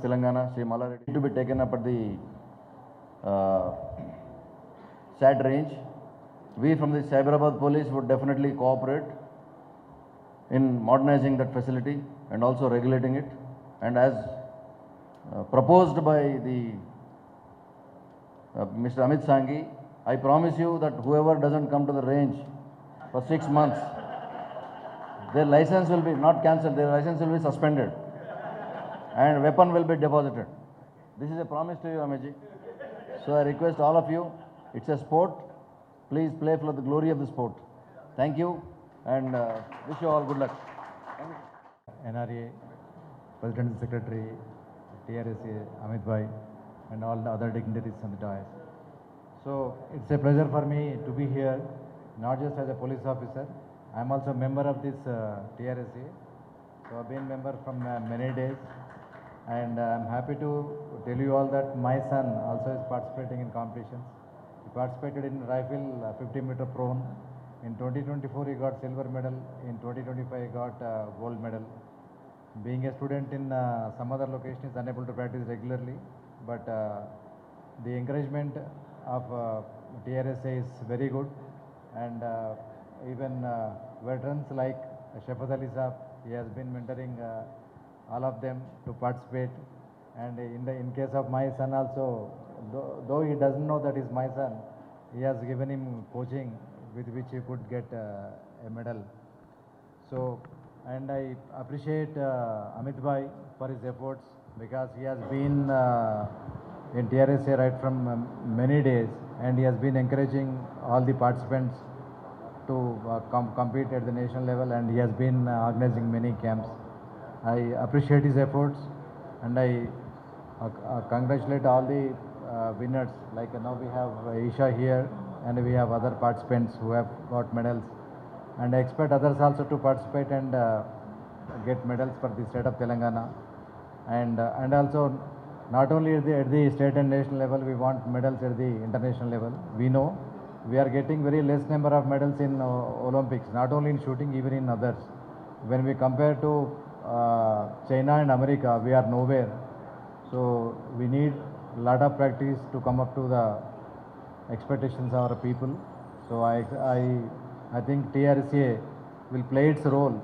Telangana, Sri Mallareddy, to be taken up at the SAT range. We from the Cyberabad police would definitely cooperate in modernizing that facility and also regulating it. And as proposed by the Mr. Amit Sanghi, I promise you that whoever doesn't come to the range for 6 months, their license will be not cancelled, their license will be suspended and weapon will be deposited. This is a promise to you, Amitji. So I request all of you, it's a sport, please play for the glory of the sport. Thank you and wish you all good luck. NRA, President and Secretary, TRSA, Amit Bhai, and all the other dignitaries on the dais. So it's a pleasure for me to be here, not just as a police officer. I'm also a member of this TRSA. So I've been member from many days, and I'm happy to tell you all that my son also is participating in competitions. He participated in rifle 50-meter prone. In 2024, he got silver medal. In 2025, he got gold medal. Being a student in some other location, is unable to practice regularly, but the encouragement of TRSA is very good, and even veterans like Shafat Ali Saab, he has been mentoring all of them to participate. And in case of my son also, though he doesn't know that is my son, he has given him coaching with which he could get a medal. So, and I appreciate Amit Bhai for his efforts, because he has been in TRSA right from many days, and he has been encouraging all the participants to compete at the national level, and he has been organizing many camps. I appreciate his efforts, and I congratulate all the winners. Like now we have Isha here, and we have other participants who have got medals, and I expect others also to participate and get medals for the state of Telangana. And also not only at the state and national level, we want medals at the international level. We know we are getting very less number of medals in Olympics, not only in shooting, even in others. When we compare to China and America, we are nowhere. So we need a lot of practice to come up to the expectations of our people. So I think TRCA will play its role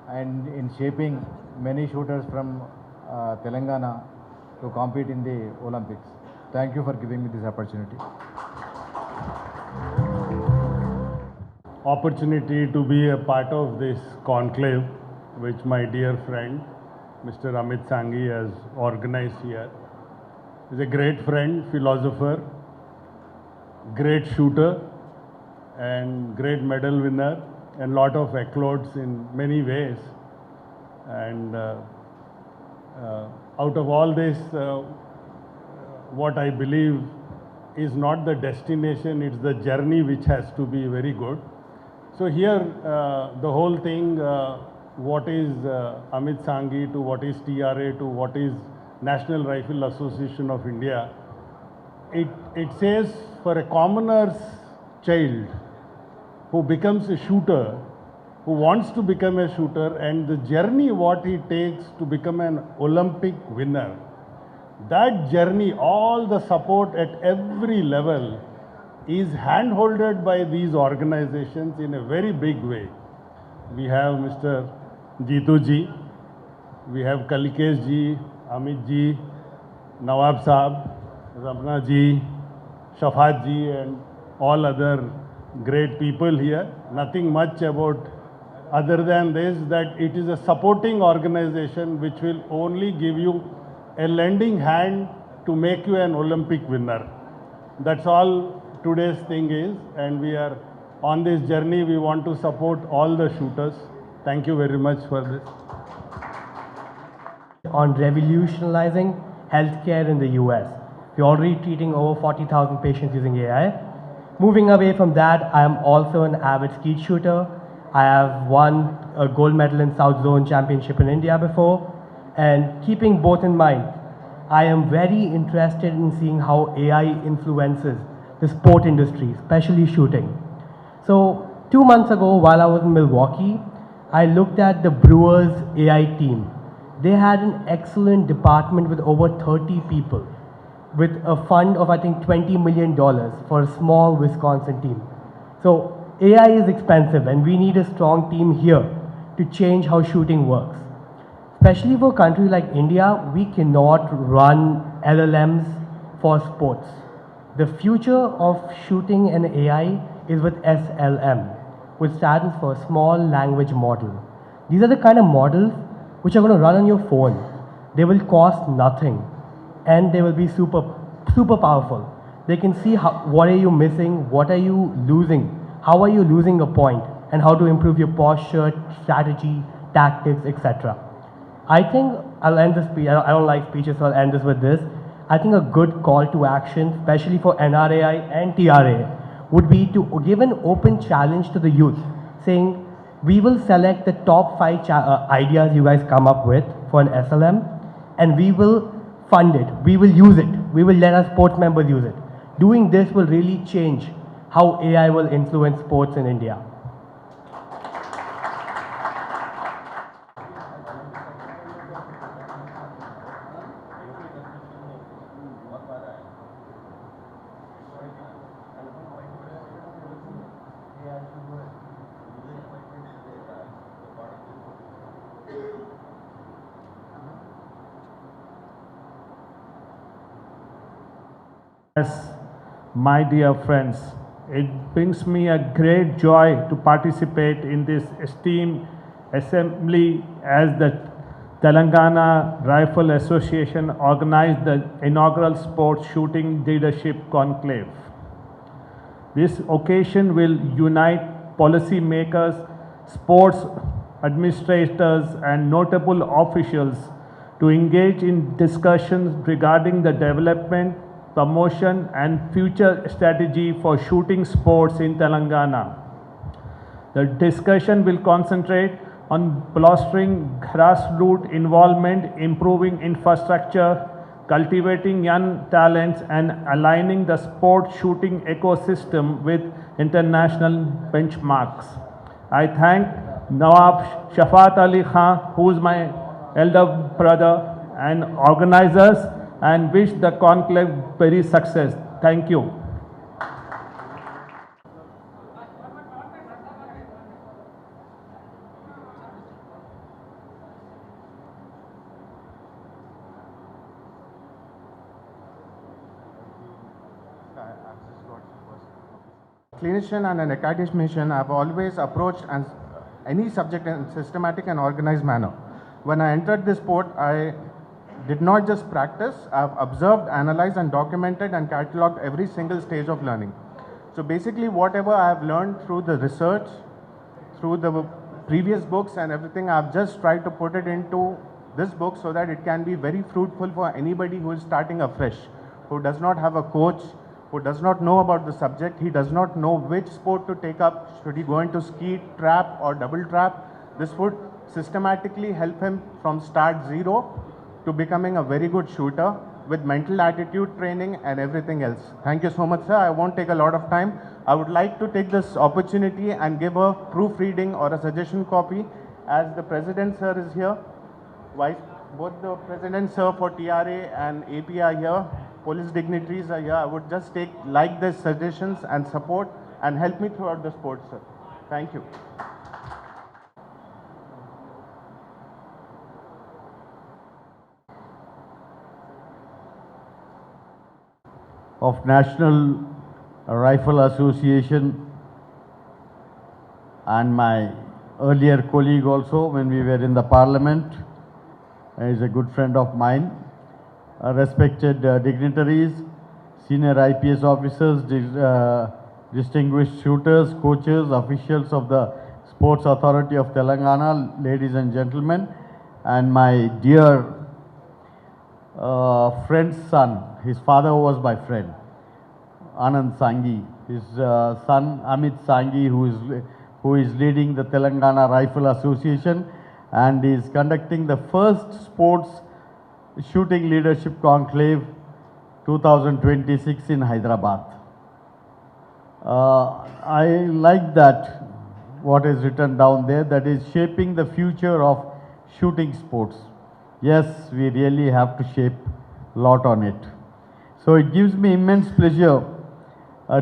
and in shaping many shooters from Telangana to compete in the Olympics. Thank you for giving me this opportunity. Opportunity to be a part of this conclave, which my dear friend Mr. Amit Sanghi has organized here. He's a great friend, philosopher, great shooter, and great medal winner, and lot of accolades in many ways. And out of all this, what I believe is not the destination, it's the journey which has to be very good. So here, the whole thing, what is Amit Sanghi to what is TRA to what is National Rifle Association of India, it says for a commoner's child who becomes a shooter, who wants to become a shooter, and the journey what he takes to become an Olympic winner, that journey, all the support at every level is hand-holded by these organizations in a very big way. We have Mr. Jeetu ji, we have Kalikesh ji, Amit ji, Nawab Saab, Ramna ji, Shafat ji, and all other great people here. Nothing much about other than this, that it is a supporting organization which will only give you a lending hand to make you an Olympic winner. That's all today's thing is, and we are on this journey. We want to support all the shooters. Thank you very much for this. On revolutionizing healthcare in the US. We're already treating over 40,000 patients using AI. Moving away from that, I am also an avid skeet shooter. I have won a gold medal in South Zone Championship in India before. And keeping both in mind, I am very interested in seeing how AI influences the sport industry, especially shooting. So 2 months ago, while I was in Milwaukee, I looked at the Brewers AI team. They had an excellent department with over 30 people, with a fund of I think $20 million for a small Wisconsin team. So AI is expensive and we need a strong team here to change how shooting works. Especially for a country like India, we cannot run LLMs for sports. The future of shooting and AI is with SLM, which stands for Small Language Model. These are the kind of models which are going to run on your phone. They will cost nothing and they will be super powerful. They can see what are you missing, what are you losing, how are you losing a point, and how to improve your posture, strategy, tactics, etc. I think I'll end this speech. I don't like speeches, so I'll end this with this. I think a good call to action, especially for NRAI and TRA, would be to give an open challenge to the youth, saying, we will select the top 5 ideas you guys come up with for an SLM, and we will fund it. We will use it. We will let our sports members use it. Doing this will really change how AI will influence sports in India. Yes, my dear friends, it brings me a great joy to participate in this esteemed assembly as the Telangana Rifle Association organized the inaugural Sports Shooting Leadership Conclave. This occasion will unite policymakers, sports administrators, and notable officials to engage in discussions regarding the development, promotion and future strategy for shooting sports in Telangana. The discussion will concentrate on bolstering grassroots involvement, improving infrastructure, cultivating young talents, and aligning the sport shooting ecosystem with international benchmarks. I thank Nawab Shafat Ali Khan, who is my elder brother, and organizers, and wish the conclave very success. Thank you. Clinician and an academician, I've always approached any subject in systematic and organized manner. When I entered this sport, I did not just practice, I've observed, analyzed and documented and catalogued every single stage of learning. So basically whatever I have learned through the research, through the previous books and everything, I've just tried to put it into this book so that it can be very fruitful for anybody who is starting afresh, who does not have a coach, who does not know about the subject, he does not know which sport to take up, should he go into skeet, trap or double trap. This would systematically help him from start zero to becoming a very good shooter with mental attitude training and everything else. Thank you so much, sir. I won't take a lot of time. I would like to take this opportunity and give a proofreading or a suggestion copy as the President, sir, is here. Both the President, sir, for TRA and AP are here. Police dignitaries are here. I would just like the suggestions and support and help me throughout the sport, sir. Thank you. Of National Rifle Association and my earlier colleague also when we were in the parliament, is a good friend of mine, respected dignitaries, senior IPS officers, distinguished shooters, coaches, officials of the Sports Authority of Telangana, ladies and gentlemen, and my dear friend's son. His father was my friend, Anand Sanghi. His son Amit Sanghi, who is leading the Telangana Rifle Association and is conducting the first Sports Shooting Leadership Conclave 2026 in Hyderabad. I like that, what is written down there, that is shaping the future of shooting sports. yes, we really have to shape a lot on it. So it gives me immense pleasure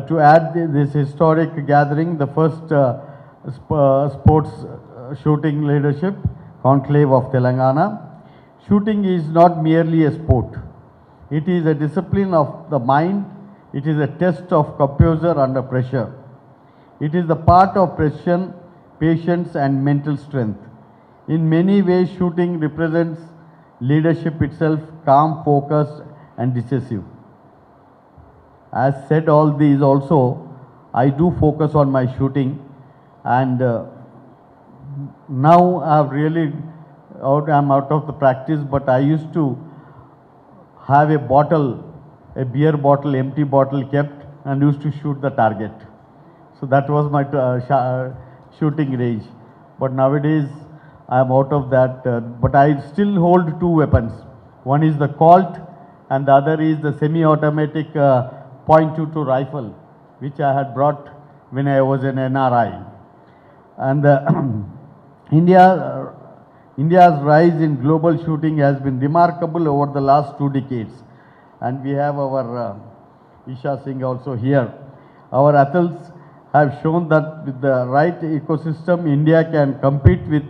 to add this historic gathering, the first Sports Shooting Leadership Conclave of Telangana. Shooting is not merely a sport. It is a discipline of the mind. It is a test of composure under pressure. It is the part of precision, patience and mental strength. In many ways, shooting represents leadership itself, calm, focused and decisive. As said all these also, I do focus on my shooting, and now I'm out of the practice, but I used to have a beer bottle, empty bottle kept, and used to shoot the target. So that was my shooting range. But nowadays I am out of that, but I still hold two weapons. One is the Colt and the other is the semi-automatic .22 rifle, which I had brought when I was an NRI. And India's rise in global shooting has been remarkable over the last 2 decades. And we have our Isha Singh also here. Our athletes have shown that with the right ecosystem, India can compete with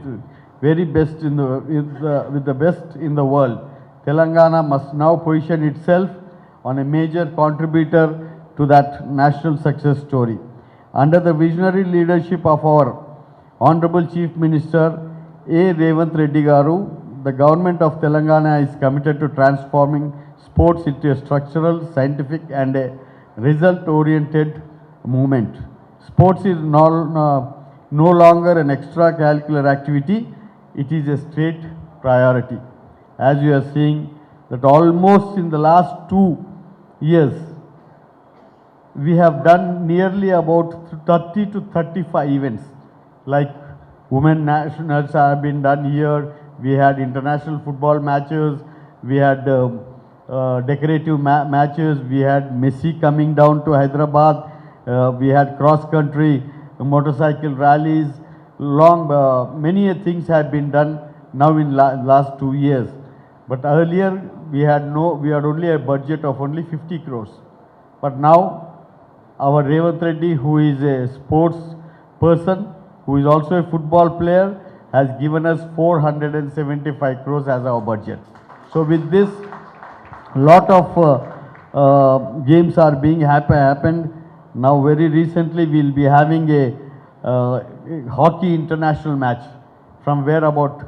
very best with the best in the world. Telangana must now position itself on a major contributor to that national success story. Under the visionary leadership of our Honorable Chief Minister A. Revanth Reddy Garu, the government of Telangana is committed to transforming sports into a structural, scientific and a result-oriented movement. Sports is no longer an extracurricular activity, it is a state priority. As you are seeing that almost in the last 2 years, we have done nearly about 30 to 35 events, like women nationals have been done here, we had international football matches, we had decorative matches, we had Messi coming down to Hyderabad, we had cross-country motorcycle rallies, many things have been done now in last 2 years. But earlier we had only a budget of only 50 crores. But now our Revanth Reddy, who is a sports person, who is also a football player, has given us 475 crores as our budget. So with this, lot of games are being happened. Now very recently we will be having a hockey international match, from where about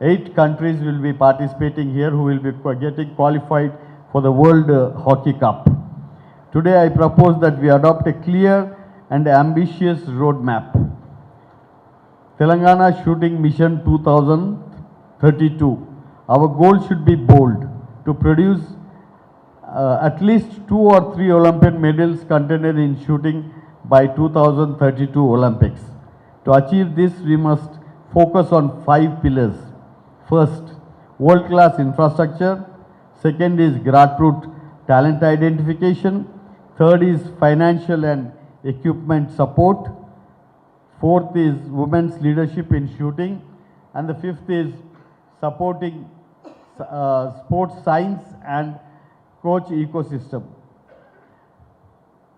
8 countries will be participating here, who will be getting qualified for the World Hockey Cup. Today I propose that we adopt a clear and ambitious roadmap. Telangana Shooting Mission 2032. Our goal should be bold, to produce at least 2 or 3 Olympic medals contended in shooting by 2032 Olympics. To achieve this, we must focus on 5 pillars. First, world-class infrastructure. Second is grassroots talent identification. Third is financial and equipment support. Fourth is women's leadership in shooting. And the fifth is supporting sports science and coach ecosystem.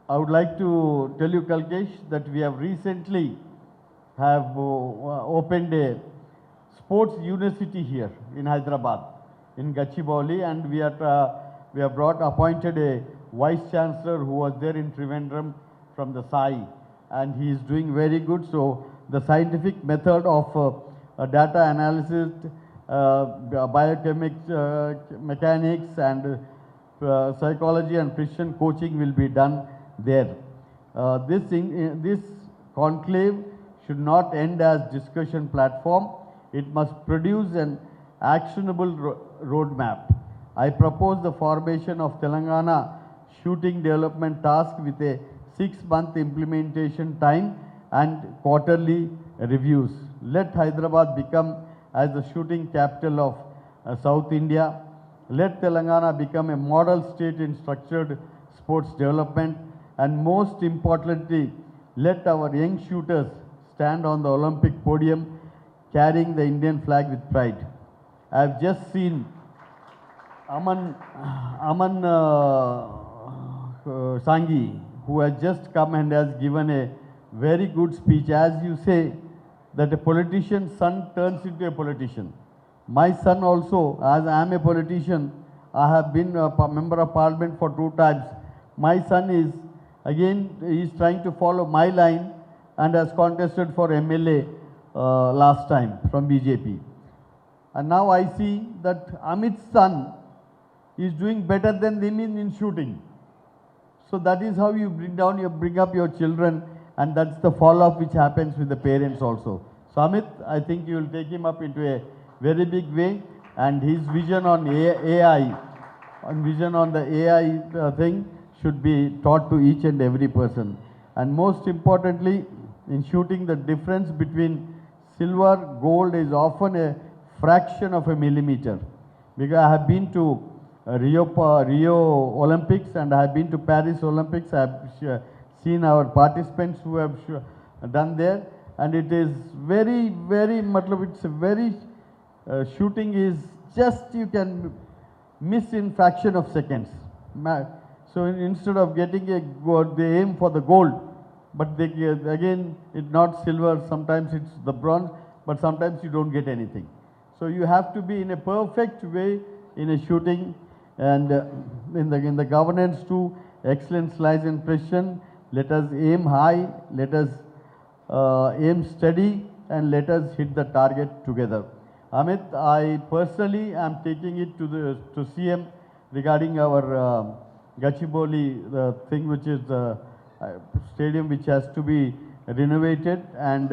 I would like to tell you, Kalkesh, that we have recently opened a sports university here in Hyderabad, in Gachibowli, and we have appointed a vice chancellor who was there in Trivandrum from the SAI, and he is doing very good. So the scientific method of data analysis, mechanics and psychology and precision coaching will be done there. This conclave should not end as discussion platform. It must produce an actionable roadmap. I propose the formation of Telangana Shooting Development Task with a 6-month implementation time and quarterly reviews. Let Hyderabad become as the shooting capital of South India. Let Telangana become a model state in structured sports development, and most importantly, let our young shooters stand on the Olympic podium carrying the Indian flag with pride. I've just seen Aman Sanghi, who has just come and has given a very good speech. As you say, that a politician's son turns into a politician. My son also, as I am a politician, I have been a member of parliament for 2 times. My son is, again, he is trying to follow my line and has contested for MLA last time from BJP. And now I see that Amit's son is doing better than them in shooting. So that is how you bring up your children, and that's the follow-up which happens with the parents also. So Amit, I think you will take him up into a very big way, and his vision on AI, vision on the AI thing should be taught to each and every person. And most importantly, in shooting, the difference between silver, gold is often a fraction of a millimeter. Because I have been to Rio Olympics and I have been to Paris Olympics. I have seen our participants who have done there, and it is very, it's a very, shooting is just, you can miss in fraction of seconds. So instead of getting a gold, they aim for the gold, but they, again, it's not silver, sometimes it's the bronze, but sometimes you don't get anything. So you have to be in a perfect way in a shooting, and in the governance too, excellence lies in precision. Let us aim high, let us aim steady, and let us hit the target together. Amit, I personally am taking it to CM regarding our Gachibowli, the thing which is the stadium which has to be renovated, and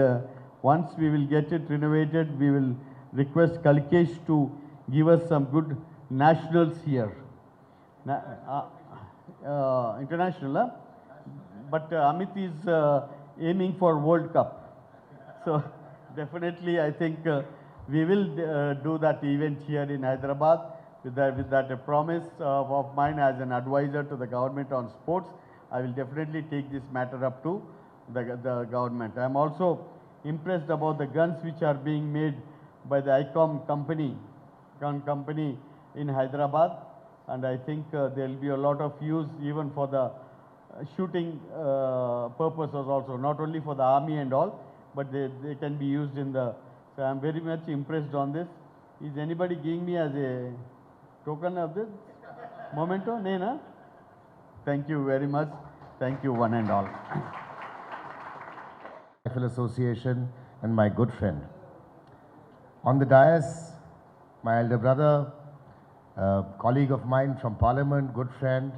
once we will get it renovated, we will request Kalkesh to give us some good nationals here. International, but Amit is aiming for World Cup. So definitely I think we will do that event here in Hyderabad with that promise of mine as an advisor to the government on sports. I will definitely take this matter up to the government. I am also impressed about the guns which are being made by the ICOM gun company in Hyderabad, and I think there will be a lot of use even for the shooting purposes also, not only for the army and all, but they can be used in the, so I am very much impressed on this. Is anybody giving me as a token of this? Memento? Nena? Thank you very much. Thank you one and all. Rifle Association and my good friend. On the dais, my elder brother, colleague of mine from Parliament, good friend,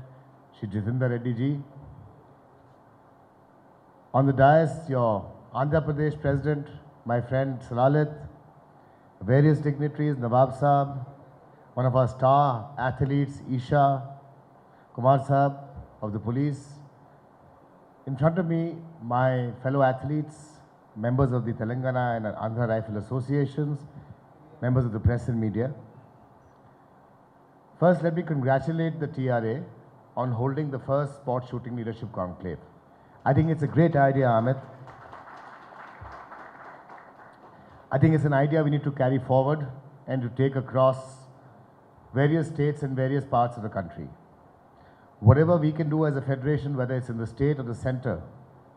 Shri Jitendra Reddy ji. On the dais, your Andhra Pradesh President, my friend Salalit, various dignitaries, Nawab Sahab, one of our star athletes, Isha Kumar Sahab of the police. In front of me, my fellow athletes, members of the Telangana and Andhra Rifle Associations, members of the press and media. First, let me congratulate the TRA on holding the first Sports Shooting Leadership Conclave. I think it's a great idea, Amit. I think it's an idea we need to carry forward and to take across various states and various parts of the country. Whatever we can do as a federation, whether it's in the state or the center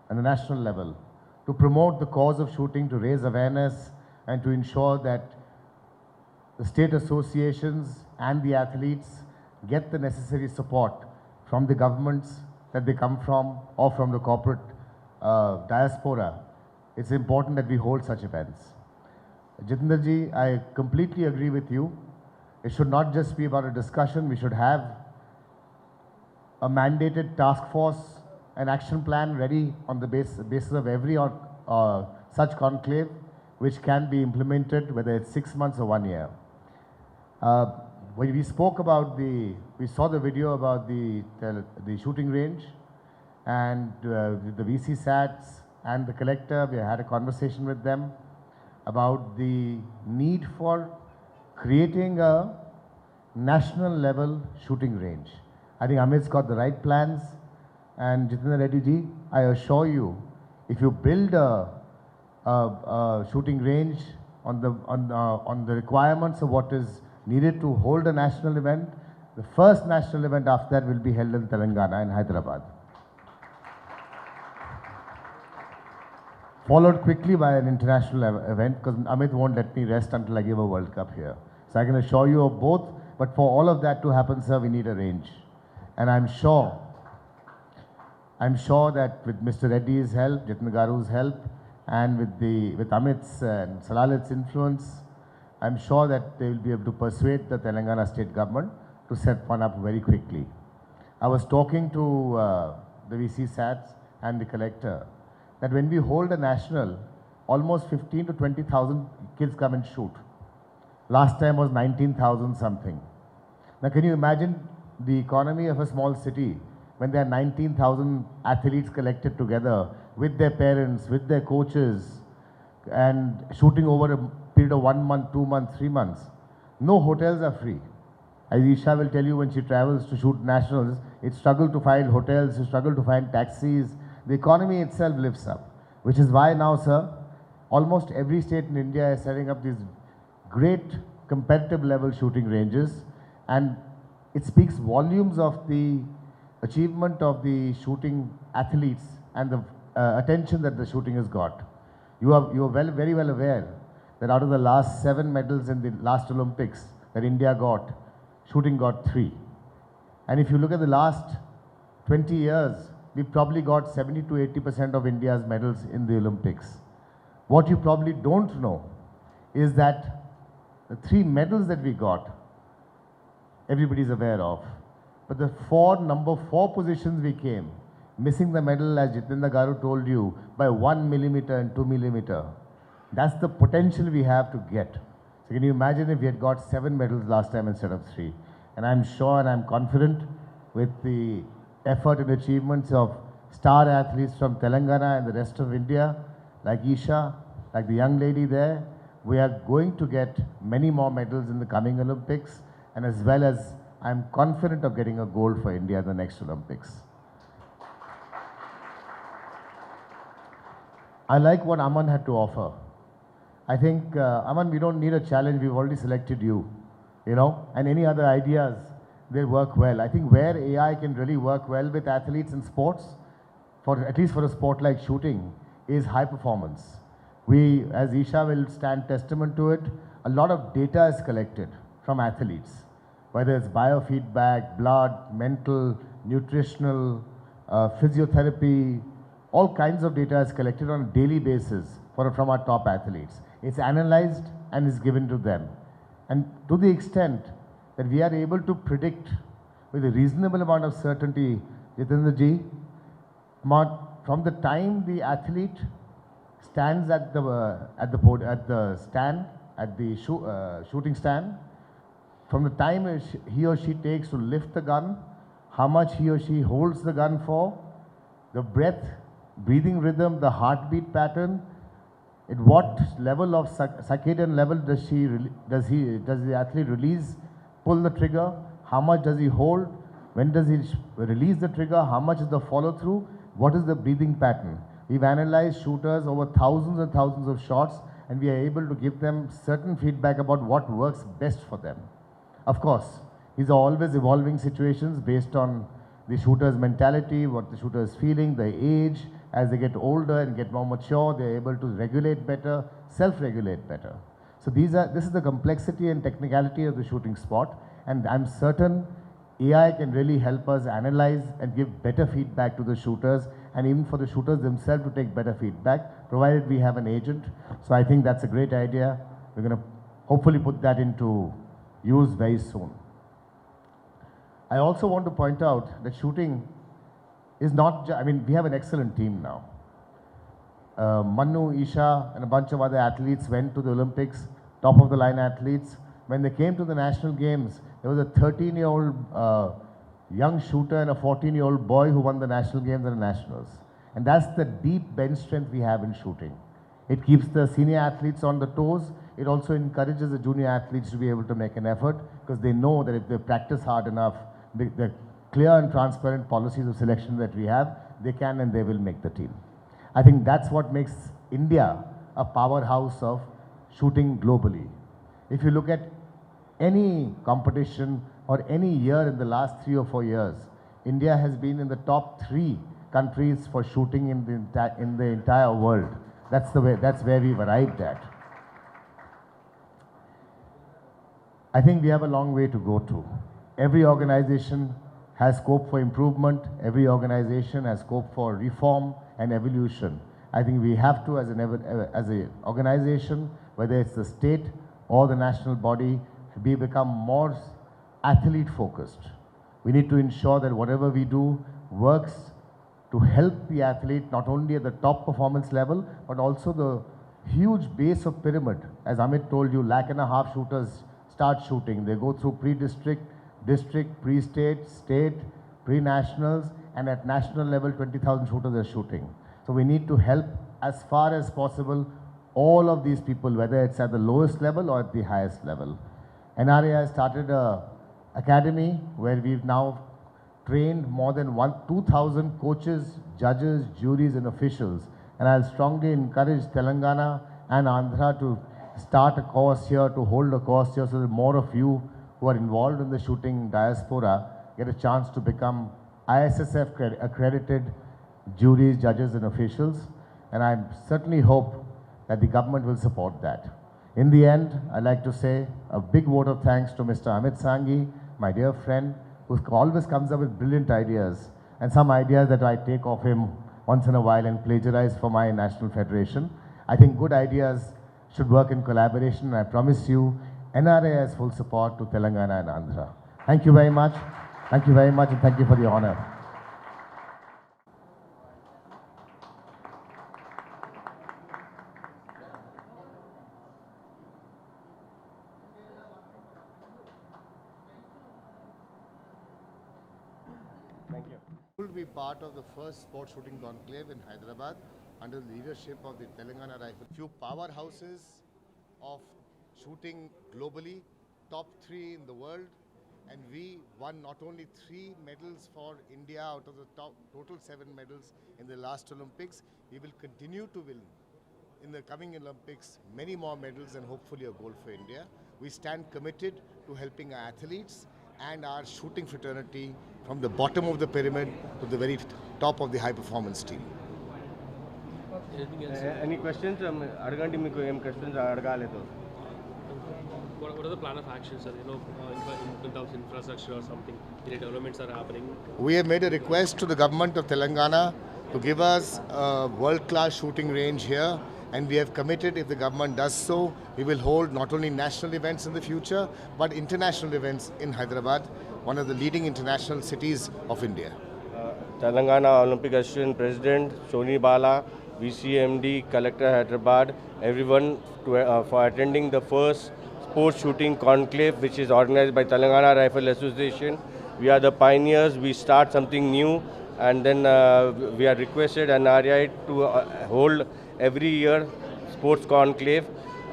and the national level, to promote the cause of shooting, to raise awareness and to ensure that the state associations and the athletes get the necessary support from the governments that they come from or from the corporate diaspora. It's important that we hold such events. Jitendra ji, I completely agree with you. It should not just be about a discussion. We should have a mandated task force, an action plan ready on the basis of every such conclave, which can be implemented, whether it's 6 months or 1 year. When we spoke about we saw the video about the shooting range, and the VC SATs and the collector, we had a conversation with them about the need for creating a national level shooting range. I think Amit's got the right plans, and Jitendra Reddy ji, I assure you, if you build a shooting range on the requirements of what is needed to hold a national event. The first national event after that will be held in Telangana in Hyderabad. Followed quickly by an international event, because Amit won't let me rest until I give a World Cup here. So I can assure you of both, but for all of that to happen, sir, we need a range. And I'm sure that with Mr. Reddy's help, Jitin Garu's help, and with Amit's and Salalit's influence, I'm sure that they will be able to persuade the Telangana state government to set one up very quickly. I was talking to the VC SATs and the collector that when we hold a national, almost 15 to 20,000 kids come and shoot. Last time was 19,000 something. Now can you imagine the economy of a small city when there are 19,000 athletes collected together with their parents, with their coaches, and shooting over a period of 1 month, 2 months, 3 months? No hotels are free. As Isha will tell you, when she travels to shoot nationals, it's struggle to find hotels, it's struggle to find taxis. The economy itself lifts up, which is why now, sir, almost every state in India is setting up these great competitive level shooting ranges, and it speaks volumes of the achievement of the shooting athletes and the attention that the shooting has got. You are very well aware that out of the last 7 medals in the last Olympics that India got, shooting got 3. And if you look at the last 20 years, we probably got 70 to 80% of India's medals in the Olympics. What you probably don't know is that the 3 medals that we got, everybody's aware of. But the number 4 positions we came, missing the medal, as Jitendra Garu told you, by 1 millimeter and 2 millimeter. That's the potential we have to get. So can you imagine if we had got 7 medals last time instead of 3? And I'm sure and I'm confident with the effort and achievements of star athletes from Telangana and the rest of India, like Isha, like the young lady there, we are going to get many more medals in the coming Olympics, and as well as I'm confident of getting a gold for India in the next Olympics. I like what Aman had to offer. I think, Aman, we don't need a challenge. We've already selected you, and any other ideas, they work well. I think where AI can really work well with athletes in sports, at least for a sport like shooting, is high performance. We, as Isha will stand testament to it, a lot of data is collected from athletes, whether it's biofeedback, blood, mental, nutritional, physiotherapy, all kinds of data is collected on a daily basis from our top athletes. It's analyzed and is given to them. And to the extent that we are able to predict with a reasonable amount of certainty, Jitendra ji, from the time the athlete stands at the shooting stand, from the time he or she takes to lift the gun, how much he or she holds the gun for, the breathing rhythm, the heartbeat pattern, at what level of circadian level does the athlete release, pull the trigger, how much does he hold, when does he release the trigger, how much is the follow through, what is the breathing pattern. We've analyzed shooters over thousands and thousands of shots, and we are able to give them certain feedback about what works best for them. Of course, these are always evolving situations based on the shooter's mentality, what the shooter is feeling, the age. As they get older and get more mature, they're able to regulate better, self-regulate better. So this is the complexity and technicality of the shooting sport, and I'm certain AI can really help us analyze and give better feedback to the shooters, and even for the shooters themselves to take better feedback, provided we have an agent. So I think that's a great idea. We're going to hopefully put that into use very soon. I also want to point out that shooting is not, we have an excellent team now. Manu, Isha, and a bunch of other athletes went to the Olympics, top of the line athletes. When they came to the national games, there was a 13-year-old young shooter and a 14-year-old boy who won the national games and the nationals. And that's the deep bench strength we have in shooting. It keeps the senior athletes on the toes. It also encourages the junior athletes to be able to make an effort, because they know that if they practice hard enough, the clear and transparent policies of selection that we have, they can and they will make the team. I think that's what makes India a powerhouse of shooting globally. If you look at any competition or any year in the last 3 or 4 years, India has been in the top 3 countries for shooting in the entire world. That's where we've arrived at. I think we have a long way to go to. Every organization has scope for improvement. Every organization has scope for reform and evolution. I think we have to, as an organization, whether it's the state or the national body, we become more athlete focused. We need to ensure that whatever we do works to help the athlete not only at the top performance level, but also the huge base of pyramid. As Amit told you, 1.5 lakh shooters start shooting. They go through pre-district, district, pre-state, state, pre-nationals, and at national level, 20,000 shooters are shooting. So we need to help as far as possible all of these people, whether it's at the lowest level or at the highest level. NRA has started an academy where we've now trained more than 2,000 coaches, judges, juries and officials. And I'll strongly encourage Telangana and Andhra to start a course here, to hold a course here, so that more of you who are involved in the shooting diaspora get a chance to become ISSF accredited juries, judges and officials. And I certainly hope that the government will support that. In the end, I'd like to say a big vote of thanks to Mr. Amit Sanghi, my dear friend, who always comes up with brilliant ideas, and some ideas that I take off him once in a while and plagiarize for my national federation. I think good ideas should work in collaboration, and I promise you, NRA has full support to Telangana and Andhra. Thank you very much. Thank you very much, and thank you for the honor. Thank you. Will be part of the first sports shooting conclave in Hyderabad under the leadership of the Telangana Rifle. Few powerhouses of shooting globally, top 3 in the world, and we won not only 3 medals for India out of the total 7 medals in the last Olympics. We will continue to win in the coming Olympics many more medals and hopefully a gold for India. We stand committed to helping our athletes and our shooting fraternity from the bottom of the pyramid to the very top of the high performance team. Any questions? Adagandi meeku em questions adagaledu. What are the plan of action, sir? In terms of infrastructure or something, any developments are happening? We have made a request to the government of Telangana to give us a world-class shooting range here, and we have committed, if the government does so, we will hold not only national events in the future, but international events in Hyderabad, one of the leading international cities of India. Telangana Olympic Association President Shoni Bala, VCMD, Collector Hyderabad, everyone for attending the first Sports Shooting Conclave, which is organized by Telangana Rifle Association. We are the pioneers. We start something new, and then we are requested NRI to hold every year Sports Conclave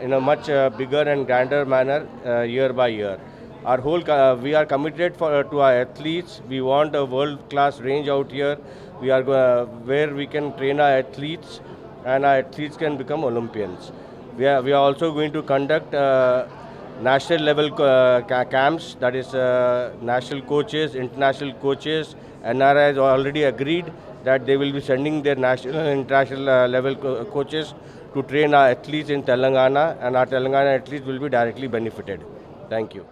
in a much bigger and grander manner year by year. Our whole we are committed to our athletes. We want a world-class range out here. We are where we can train our athletes, and our athletes can become Olympians. We are also going to conduct national level camps, that is national coaches, international coaches. NRI has already agreed that they will be sending their national and international level coaches to train our athletes in Telangana, and our Telangana athletes will be directly benefited. Thank you.